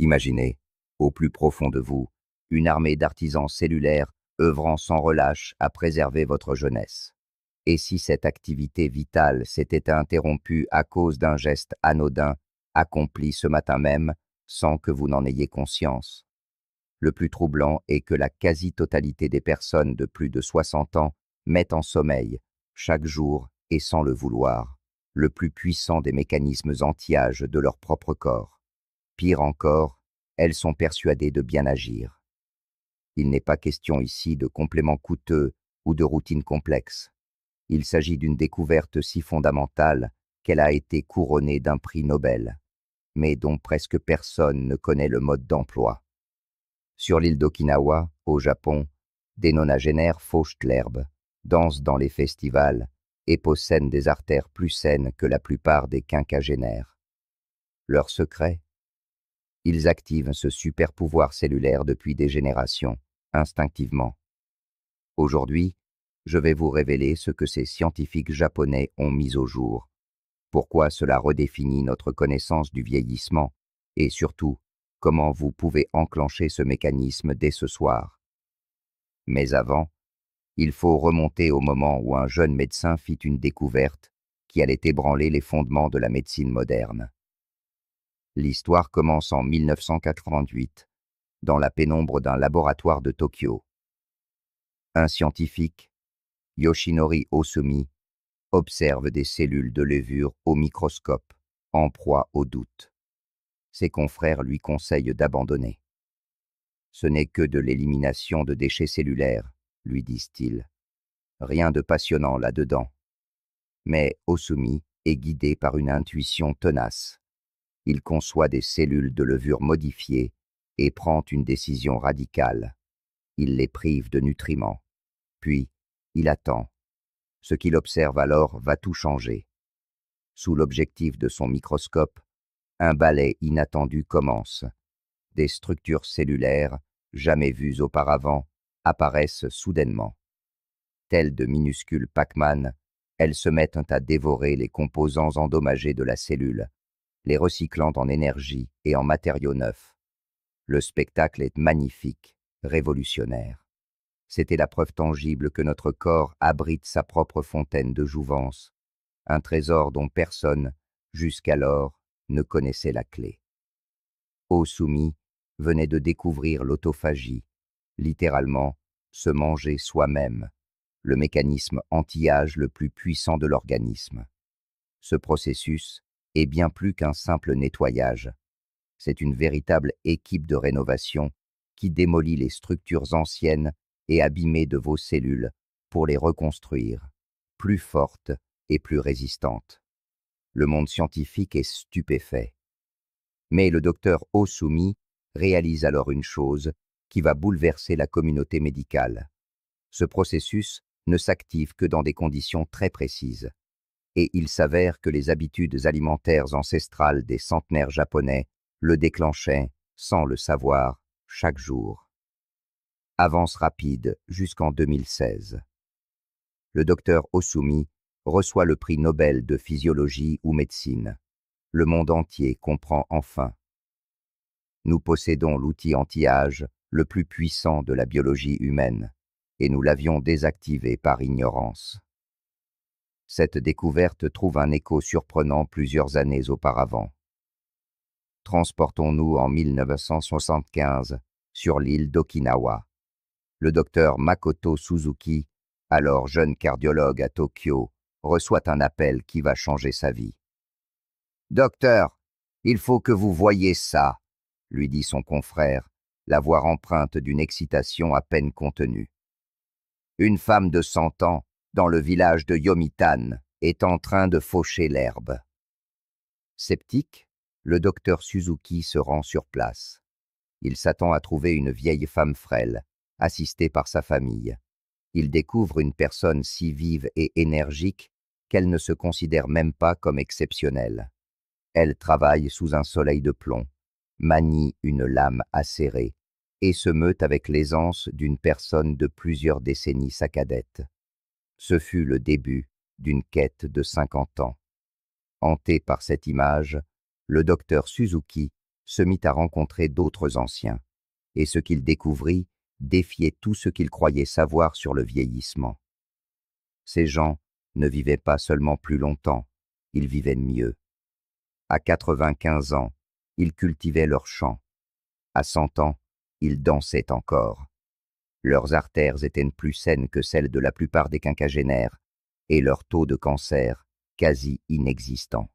Imaginez, au plus profond de vous, une armée d'artisans cellulaires œuvrant sans relâche à préserver votre jeunesse. Et si cette activité vitale s'était interrompue à cause d'un geste anodin, accompli ce matin même, sans que vous n'en ayez conscience? Le plus troublant est que la quasi-totalité des personnes de plus de 60 ans mettent en sommeil, chaque jour et sans le vouloir, le plus puissant des mécanismes anti-âge de leur propre corps. Pire encore, elles sont persuadées de bien agir. Il n'est pas question ici de compléments coûteux ou de routines complexes. Il s'agit d'une découverte si fondamentale qu'elle a été couronnée d'un prix Nobel, mais dont presque personne ne connaît le mode d'emploi. Sur l'île d'Okinawa, au Japon, des nonagénaires fauchent l'herbe, dansent dans les festivals et possèdent des artères plus saines que la plupart des quinquagénaires. Leur secret? Ils activent ce super pouvoir cellulaire depuis des générations, instinctivement. Aujourd'hui, je vais vous révéler ce que ces scientifiques japonais ont mis au jour, pourquoi cela redéfinit notre connaissance du vieillissement, et surtout, comment vous pouvez enclencher ce mécanisme dès ce soir. Mais avant, il faut remonter au moment où un jeune médecin fit une découverte qui allait ébranler les fondements de la médecine moderne. L'histoire commence en 1988, dans la pénombre d'un laboratoire de Tokyo. Un scientifique, Yoshinori Ohsumi, observe des cellules de levure au microscope, en proie au doute. Ses confrères lui conseillent d'abandonner. Ce n'est que de l'élimination de déchets cellulaires, lui disent-ils. Rien de passionnant là-dedans. Mais Ohsumi est guidé par une intuition tenace. Il conçoit des cellules de levure modifiées et prend une décision radicale. Il les prive de nutriments. Puis, il attend. Ce qu'il observe alors va tout changer. Sous l'objectif de son microscope, un ballet inattendu commence. Des structures cellulaires, jamais vues auparavant, apparaissent soudainement. Telles de minuscules Pac-Man, elles se mettent à dévorer les composants endommagés de la cellule, les recyclant en énergie et en matériaux neufs. Le spectacle est magnifique, révolutionnaire. C'était la preuve tangible que notre corps abrite sa propre fontaine de jouvence, un trésor dont personne, jusqu'alors, ne connaissait la clé. Ohsumi venait de découvrir l'autophagie, littéralement se manger soi-même, le mécanisme anti-âge le plus puissant de l'organisme. Ce processus est bien plus qu'un simple nettoyage. C'est une véritable équipe de rénovation qui démolit les structures anciennes et abîmées de vos cellules pour les reconstruire, plus fortes et plus résistantes. Le monde scientifique est stupéfait. Mais le docteur Ohsumi réalise alors une chose qui va bouleverser la communauté médicale. Ce processus ne s'active que dans des conditions très précises. Et il s'avère que les habitudes alimentaires ancestrales des centenaires japonais le déclenchaient, sans le savoir, chaque jour. Avance rapide jusqu'en 2016. Le docteur Ohsumi reçoit le prix Nobel de physiologie ou médecine. Le monde entier comprend enfin. Nous possédons l'outil anti-âge le plus puissant de la biologie humaine, et nous l'avions désactivé par ignorance. Cette découverte trouve un écho surprenant plusieurs années auparavant. Transportons-nous en 1975 sur l'île d'Okinawa. Le docteur Makoto Suzuki, alors jeune cardiologue à Tokyo, reçoit un appel qui va changer sa vie. « Docteur, il faut que vous voyiez ça », lui dit son confrère, la voix empreinte d'une excitation à peine contenue. Une femme de 100 ans, dans le village de Yomitan, est en train de faucher l'herbe. Sceptique, le docteur Suzuki se rend sur place. Il s'attend à trouver une vieille femme frêle, assistée par sa famille. Il découvre une personne si vive et énergique qu'elle ne se considère même pas comme exceptionnelle. Elle travaille sous un soleil de plomb, manie une lame acérée et se meut avec l'aisance d'une personne de plusieurs décennies sa cadette. Ce fut le début d'une quête de 50 ans. Hanté par cette image, le docteur Suzuki se mit à rencontrer d'autres anciens, et ce qu'il découvrit défiait tout ce qu'il croyait savoir sur le vieillissement. Ces gens ne vivaient pas seulement plus longtemps, ils vivaient mieux. À 95 ans, ils cultivaient leurs champs. À 100 ans, ils dansaient encore. Leurs artères étaient plus saines que celles de la plupart des quinquagénaires, et leur taux de cancer quasi inexistant.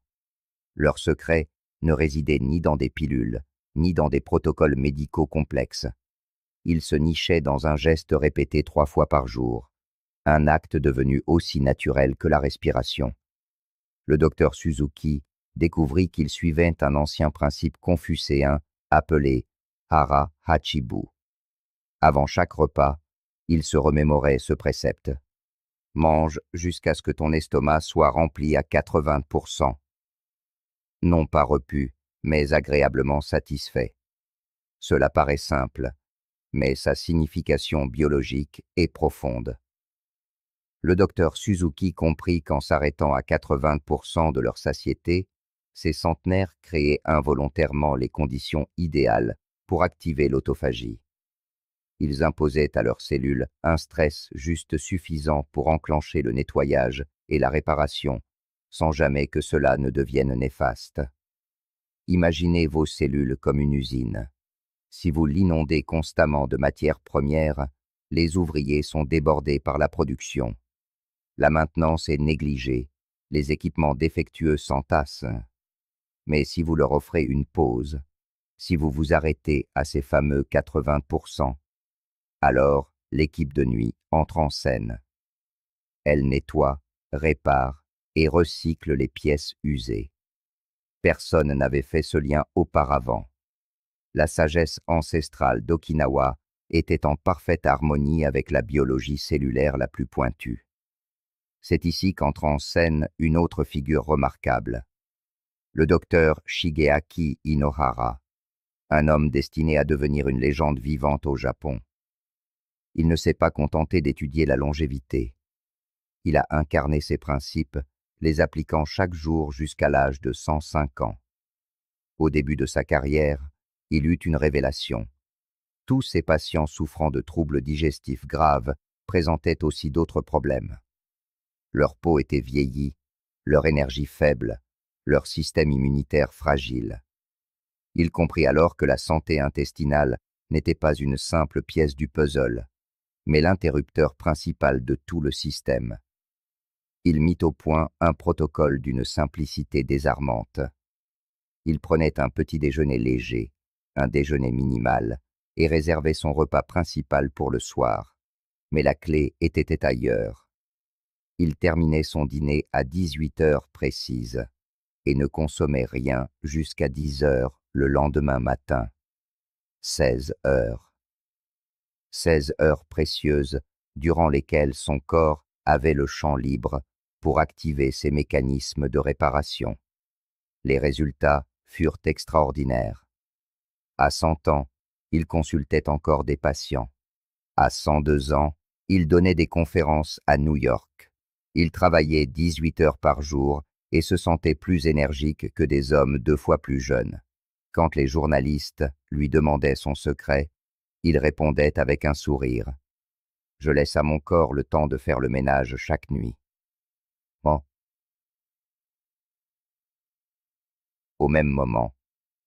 Leur secret ne résidait ni dans des pilules, ni dans des protocoles médicaux complexes. Ils se nichaient dans un geste répété 3 fois par jour, un acte devenu aussi naturel que la respiration. Le docteur Suzuki découvrit qu'il suivait un ancien principe confucéen appelé Hara Hachibu. Avant chaque repas, il se remémorait ce précepte. Mange jusqu'à ce que ton estomac soit rempli à 80%. Non pas repu, mais agréablement satisfait. Cela paraît simple, mais sa signification biologique est profonde. Le docteur Suzuki comprit qu'en s'arrêtant à 80% de leur satiété, ces centenaires créaient involontairement les conditions idéales pour activer l'autophagie. Ils imposaient à leurs cellules un stress juste suffisant pour enclencher le nettoyage et la réparation, sans jamais que cela ne devienne néfaste. Imaginez vos cellules comme une usine. Si vous l'inondez constamment de matières premières, les ouvriers sont débordés par la production. La maintenance est négligée, les équipements défectueux s'entassent. Mais si vous leur offrez une pause, si vous vous arrêtez à ces fameux 80%, alors l'équipe de nuit entre en scène. Elle nettoie, répare et recycle les pièces usées. Personne n'avait fait ce lien auparavant. La sagesse ancestrale d'Okinawa était en parfaite harmonie avec la biologie cellulaire la plus pointue. C'est ici qu'entre en scène une autre figure remarquable. Le docteur Shigeaki Inohara, un homme destiné à devenir une légende vivante au Japon. Il ne s'est pas contenté d'étudier la longévité. Il a incarné ses principes, les appliquant chaque jour jusqu'à l'âge de 105 ans. Au début de sa carrière, il eut une révélation. Tous ses patients souffrant de troubles digestifs graves présentaient aussi d'autres problèmes. Leur peau était vieillie, leur énergie faible, leur système immunitaire fragile. Il comprit alors que la santé intestinale n'était pas une simple pièce du puzzle, mais l'interrupteur principal de tout le système. Il mit au point un protocole d'une simplicité désarmante. Il prenait un petit déjeuner léger, un déjeuner minimal, et réservait son repas principal pour le soir. Mais la clé était ailleurs. Il terminait son dîner à 18 heures précises et ne consommait rien jusqu'à 10 heures le lendemain matin. 16 heures. 16 heures précieuses durant lesquelles son corps avait le champ libre pour activer ses mécanismes de réparation. Les résultats furent extraordinaires. À 100 ans, il consultait encore des patients. À 102 ans, il donnait des conférences à New York. Il travaillait 18 heures par jour et se sentait plus énergique que des hommes 2 fois plus jeunes. Quand les journalistes lui demandaient son secret, il répondait avec un sourire. « Je laisse à mon corps le temps de faire le ménage chaque nuit. » Bon. Au même moment,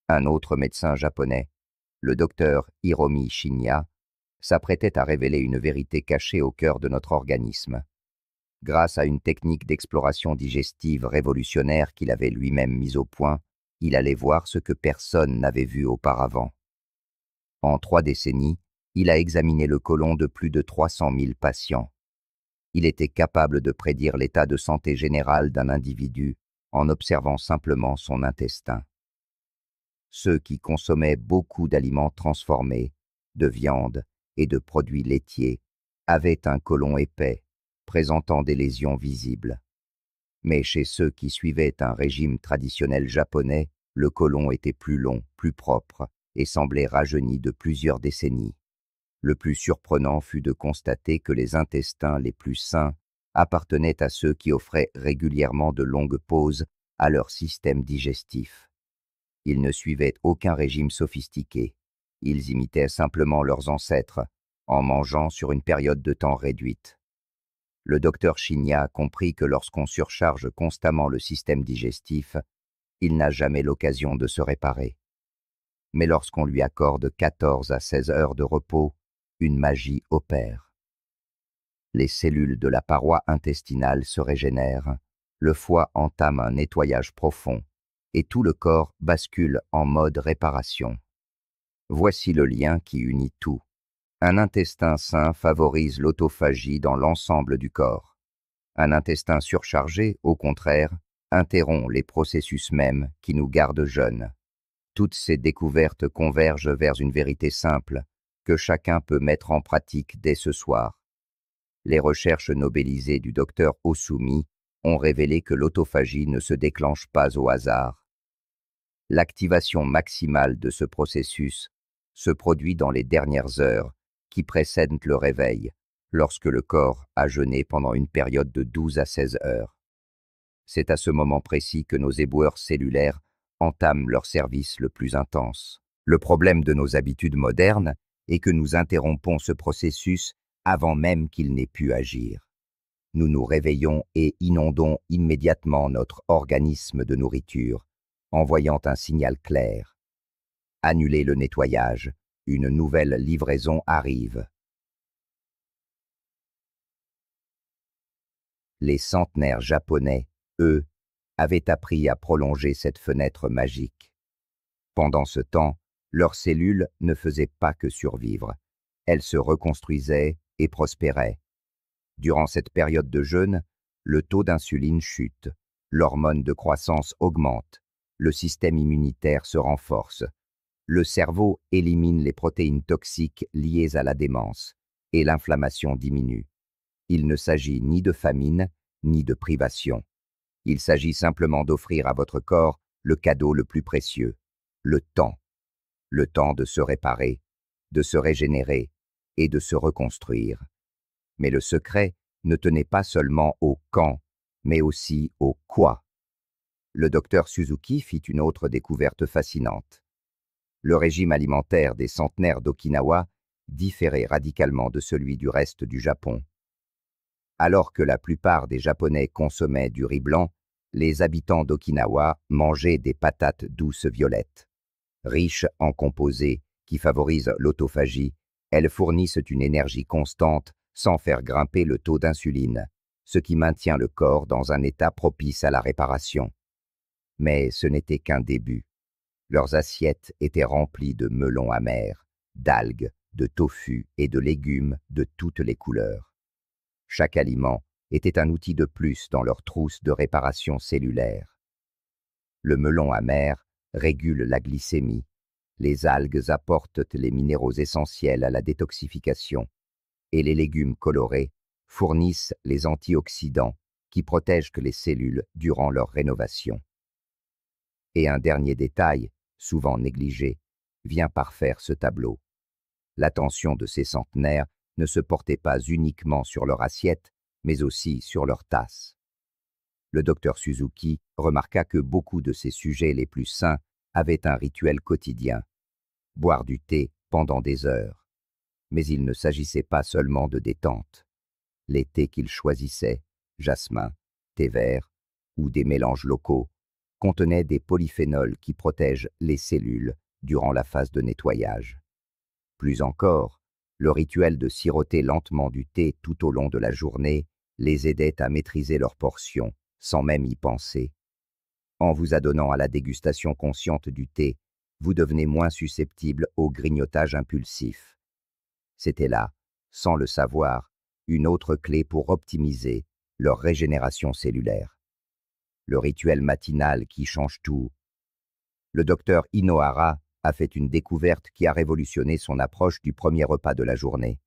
un autre médecin japonais, le docteur Hiromi Shinya, s'apprêtait à révéler une vérité cachée au cœur de notre organisme. Grâce à une technique d'exploration digestive révolutionnaire qu'il avait lui-même mise au point, il allait voir ce que personne n'avait vu auparavant. En 3 décennies, il a examiné le côlon de plus de 300 000 patients. Il était capable de prédire l'état de santé général d'un individu en observant simplement son intestin. Ceux qui consommaient beaucoup d'aliments transformés, de viande et de produits laitiers avaient un côlon épais, présentant des lésions visibles. Mais chez ceux qui suivaient un régime traditionnel japonais, le côlon était plus long, plus propre et semblait rajeuni de plusieurs décennies. Le plus surprenant fut de constater que les intestins les plus sains appartenaient à ceux qui offraient régulièrement de longues pauses à leur système digestif. Ils ne suivaient aucun régime sophistiqué. Ils imitaient simplement leurs ancêtres, en mangeant sur une période de temps réduite. Le docteur Chignat comprit que lorsqu'on surcharge constamment le système digestif, il n'a jamais l'occasion de se réparer. Mais lorsqu'on lui accorde 14 à 16 heures de repos, une magie opère. Les cellules de la paroi intestinale se régénèrent, le foie entame un nettoyage profond, et tout le corps bascule en mode réparation. Voici le lien qui unit tout. Un intestin sain favorise l'autophagie dans l'ensemble du corps. Un intestin surchargé, au contraire, interrompt les processus mêmes qui nous gardent jeunes. Toutes ces découvertes convergent vers une vérité simple, que chacun peut mettre en pratique dès ce soir. Les recherches nobélisées du docteur Osumi ont révélé que l'autophagie ne se déclenche pas au hasard. L'activation maximale de ce processus se produit dans les dernières heures qui précèdent le réveil, lorsque le corps a jeûné pendant une période de 12 à 16 heures. C'est à ce moment précis que nos éboueurs cellulaires entament leur service le plus intense. Le problème de nos habitudes modernes est que nous interrompons ce processus avant même qu'il n'ait pu agir. Nous nous réveillons et inondons immédiatement notre organisme de nourriture, envoyant un signal clair. Annulez le nettoyage, une nouvelle livraison arrive. Les centenaires japonais, eux, avaient appris à prolonger cette fenêtre magique. Pendant ce temps, leurs cellules ne faisaient pas que survivre. Elles se reconstruisaient et prospéraient. Durant cette période de jeûne, le taux d'insuline chute, l'hormone de croissance augmente, le système immunitaire se renforce, le cerveau élimine les protéines toxiques liées à la démence, et l'inflammation diminue. Il ne s'agit ni de famine, ni de privation. Il s'agit simplement d'offrir à votre corps le cadeau le plus précieux, le temps. Le temps de se réparer, de se régénérer et de se reconstruire. Mais le secret ne tenait pas seulement au quand, mais aussi au quoi. Le docteur Suzuki fit une autre découverte fascinante. Le régime alimentaire des centenaires d'Okinawa différait radicalement de celui du reste du Japon. Alors que la plupart des Japonais consommaient du riz blanc, les habitants d'Okinawa mangeaient des patates douces violettes. Riches en composés qui favorisent l'autophagie, elles fournissent une énergie constante sans faire grimper le taux d'insuline, ce qui maintient le corps dans un état propice à la réparation. Mais ce n'était qu'un début. Leurs assiettes étaient remplies de melons amers, d'algues, de tofu et de légumes de toutes les couleurs. Chaque aliment était un outil de plus dans leur trousse de réparation cellulaire. Le melon amer régule la glycémie. Les algues apportent les minéraux essentiels à la détoxification. Et les légumes colorés fournissent les antioxydants qui protègent les cellules durant leur rénovation. Et un dernier détail, souvent négligé, vient parfaire ce tableau. L'attention de ces centenaires ne se portait pas uniquement sur leur assiette, mais aussi sur leur tasse. Le docteur Suzuki remarqua que beaucoup de ces sujets les plus sains avaient un rituel quotidien, boire du thé pendant des heures. Mais il ne s'agissait pas seulement de détente. Les thés qu'ils choisissaient, jasmin, thé vert ou des mélanges locaux, contenaient des polyphénols qui protègent les cellules durant la phase de nettoyage. Plus encore, le rituel de siroter lentement du thé tout au long de la journée les aidait à maîtriser leurs portions, sans même y penser. En vous adonnant à la dégustation consciente du thé, vous devenez moins susceptible au grignotage impulsif. C'était là, sans le savoir, une autre clé pour optimiser leur régénération cellulaire. Le rituel matinal qui change tout. Le docteur Inohara a fait une découverte qui a révolutionné son approche du premier repas de la journée.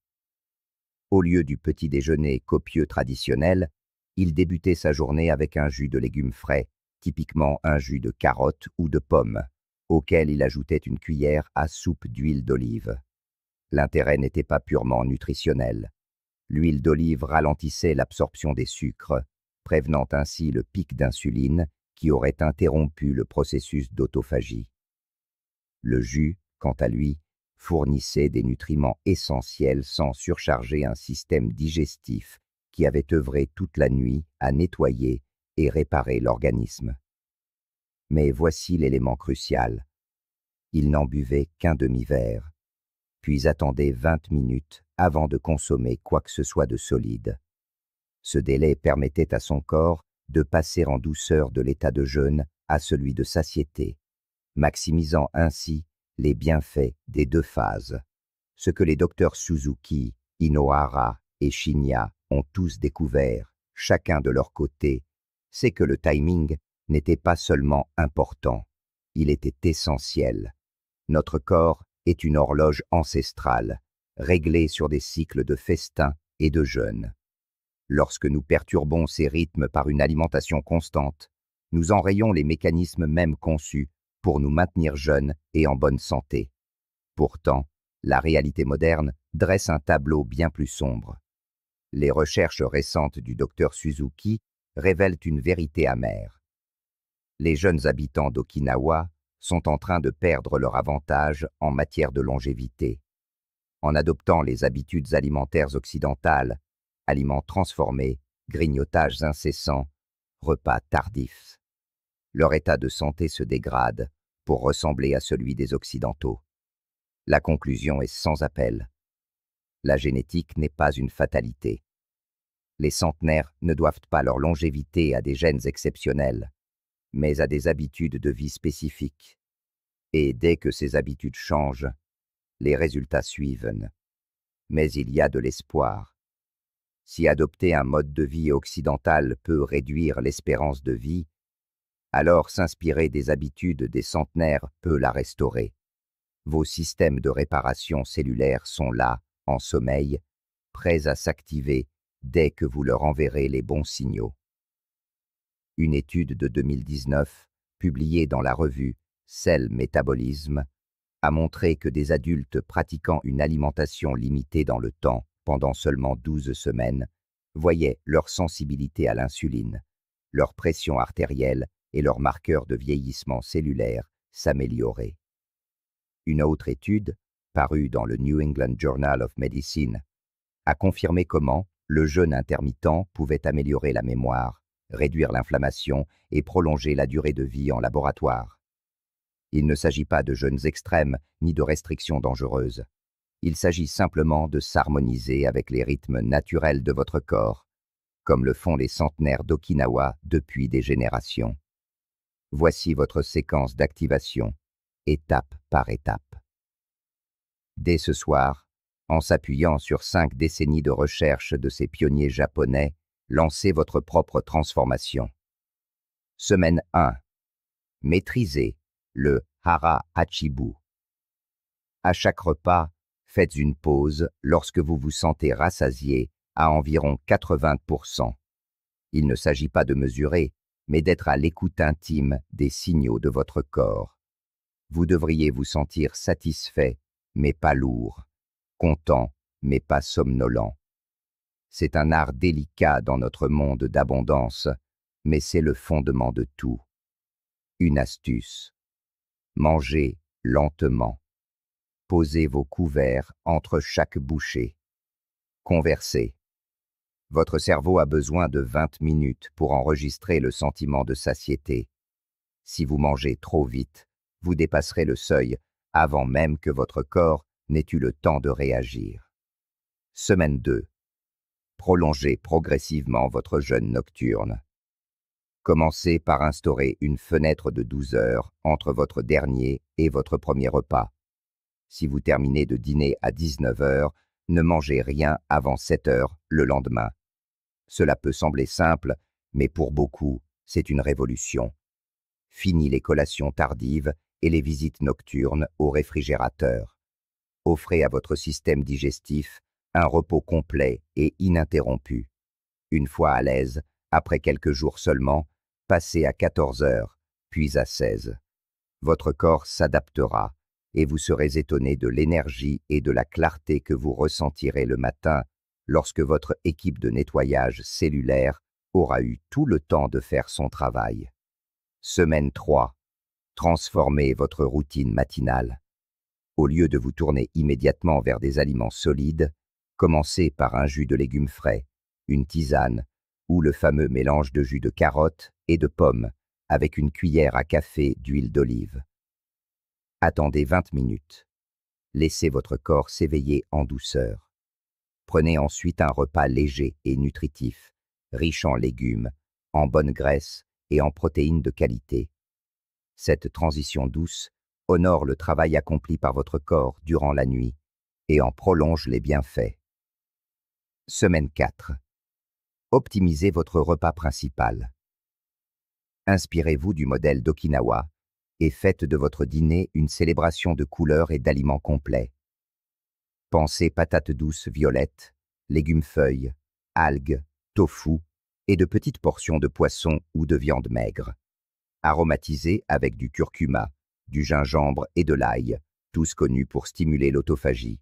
Au lieu du petit déjeuner copieux traditionnel, il débutait sa journée avec un jus de légumes frais, typiquement un jus de carotte ou de pomme, auquel il ajoutait une cuillère à soupe d'huile d'olive. L'intérêt n'était pas purement nutritionnel. L'huile d'olive ralentissait l'absorption des sucres, prévenant ainsi le pic d'insuline qui aurait interrompu le processus d'autophagie. Le jus, quant à lui, fournissait des nutriments essentiels sans surcharger un système digestif qui avait œuvré toute la nuit à nettoyer et réparer l'organisme. Mais voici l'élément crucial. Il n'en buvait qu'un demi-verre, puis attendait 20 minutes avant de consommer quoi que ce soit de solide. Ce délai permettait à son corps de passer en douceur de l'état de jeûne à celui de satiété, maximisant ainsi les bienfaits des deux phases. Ce que les docteurs Suzuki, Inohara et Shinya ont tous découvert, chacun de leur côté, c'est que le timing n'était pas seulement important, il était essentiel. Notre corps est une horloge ancestrale, réglée sur des cycles de festin et de jeûne. Lorsque nous perturbons ces rythmes par une alimentation constante, nous enrayons les mécanismes même conçus pour nous maintenir jeunes et en bonne santé. Pourtant, la réalité moderne dresse un tableau bien plus sombre. Les recherches récentes du docteur Suzuki révèlent une vérité amère. Les jeunes habitants d'Okinawa sont en train de perdre leur avantage en matière de longévité. En adoptant les habitudes alimentaires occidentales, aliments transformés, grignotages incessants, repas tardifs, leur état de santé se dégrade pour ressembler à celui des Occidentaux. La conclusion est sans appel. La génétique n'est pas une fatalité. Les centenaires ne doivent pas leur longévité à des gènes exceptionnels, mais à des habitudes de vie spécifiques. Et dès que ces habitudes changent, les résultats suivent. Mais il y a de l'espoir. Si adopter un mode de vie occidental peut réduire l'espérance de vie, alors s'inspirer des habitudes des centenaires peut la restaurer. Vos systèmes de réparation cellulaire sont là, en sommeil, prêts à s'activer dès que vous leur enverrez les bons signaux. Une étude de 2019, publiée dans la revue Cell Métabolisme, a montré que des adultes pratiquant une alimentation limitée dans le temps, pendant seulement 12 semaines, voyaient leur sensibilité à l'insuline, leur pression artérielle et leurs marqueurs de vieillissement cellulaire s'améliorer. Une autre étude, parue dans le New England Journal of Medicine, a confirmé comment le jeûne intermittent pouvait améliorer la mémoire, réduire l'inflammation et prolonger la durée de vie en laboratoire. Il ne s'agit pas de jeûnes extrêmes ni de restrictions dangereuses. Il s'agit simplement de s'harmoniser avec les rythmes naturels de votre corps, comme le font les centenaires d'Okinawa depuis des générations. Voici votre séquence d'activation, étape par étape. Dès ce soir, en s'appuyant sur 5 décennies de recherche de ces pionniers japonais, lancez votre propre transformation. Semaine 1. Maîtrisez le hara hachibu. À chaque repas, faites une pause lorsque vous vous sentez rassasié à environ 80%. Il ne s'agit pas de mesurer, mais d'être à l'écoute intime des signaux de votre corps. Vous devriez vous sentir satisfait, mais pas lourd, content, mais pas somnolent. C'est un art délicat dans notre monde d'abondance, mais c'est le fondement de tout. Une astuce. Mangez lentement. Posez vos couverts entre chaque bouchée. Conversez. Votre cerveau a besoin de 20 minutes pour enregistrer le sentiment de satiété. Si vous mangez trop vite, vous dépasserez le seuil avant même que votre corps n'ait eu le temps de réagir. Semaine 2. Prolongez progressivement votre jeûne nocturne. Commencez par instaurer une fenêtre de 12 heures entre votre dernier et votre premier repas. Si vous terminez de dîner à 19 heures, ne mangez rien avant 7 heures le lendemain. Cela peut sembler simple, mais pour beaucoup, c'est une révolution. Fini les collations tardives et les visites nocturnes au réfrigérateur. Offrez à votre système digestif un repos complet et ininterrompu. Une fois à l'aise, après quelques jours seulement, passez à 14 heures, puis à 16. Votre corps s'adaptera et vous serez étonné de l'énergie et de la clarté que vous ressentirez le matin lorsque votre équipe de nettoyage cellulaire aura eu tout le temps de faire son travail. Semaine 3. Transformez votre routine matinale. Au lieu de vous tourner immédiatement vers des aliments solides, commencez par un jus de légumes frais, une tisane ou le fameux mélange de jus de carottes et de pommes avec une cuillère à café d'huile d'olive. Attendez 20 minutes. Laissez votre corps s'éveiller en douceur. Prenez ensuite un repas léger et nutritif, riche en légumes, en bonnes graisses et en protéines de qualité. Cette transition douce honore le travail accompli par votre corps durant la nuit et en prolonge les bienfaits. Semaine 4. Optimisez votre repas principal. Inspirez-vous du modèle d'Okinawa et faites de votre dîner une célébration de couleurs et d'aliments complets. Pensez patates douces violettes, légumes feuilles, algues, tofu et de petites portions de poisson ou de viande maigre. Aromatisez avec du curcuma, du gingembre et de l'ail, tous connus pour stimuler l'autophagie.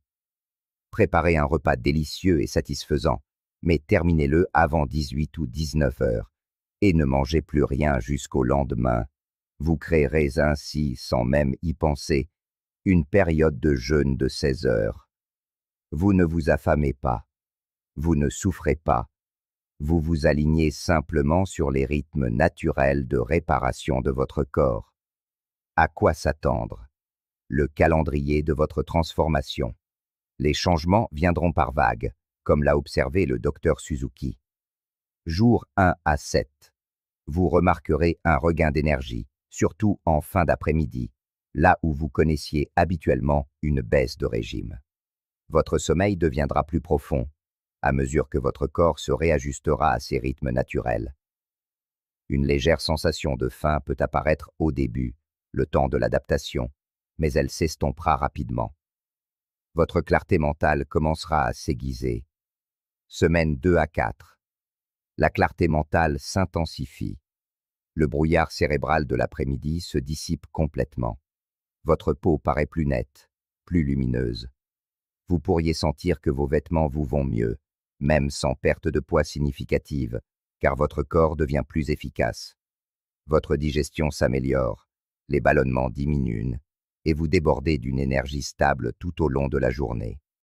Préparez un repas délicieux et satisfaisant, mais terminez-le avant 18 ou 19 heures, et ne mangez plus rien jusqu'au lendemain. Vous créerez ainsi, sans même y penser, une période de jeûne de 16 heures. Vous ne vous affamez pas, vous ne souffrez pas, vous vous alignez simplement sur les rythmes naturels de réparation de votre corps. À quoi s'attendre? Le calendrier de votre transformation. Les changements viendront par vagues, comme l'a observé le docteur Suzuki. Jour 1 à 7. Vous remarquerez un regain d'énergie, surtout en fin d'après-midi, là où vous connaissiez habituellement une baisse de régime. Votre sommeil deviendra plus profond, à mesure que votre corps se réajustera à ses rythmes naturels. Une légère sensation de faim peut apparaître au début, le temps de l'adaptation, mais elle s'estompera rapidement. Votre clarté mentale commencera à s'aiguiser. Semaine 2 à 4. La clarté mentale s'intensifie. Le brouillard cérébral de l'après-midi se dissipe complètement. Votre peau paraît plus nette, plus lumineuse. Vous pourriez sentir que vos vêtements vous vont mieux, même sans perte de poids significative, car votre corps devient plus efficace. Votre digestion s'améliore, les ballonnements diminuent, et vous débordez d'une énergie stable tout au long de la journée.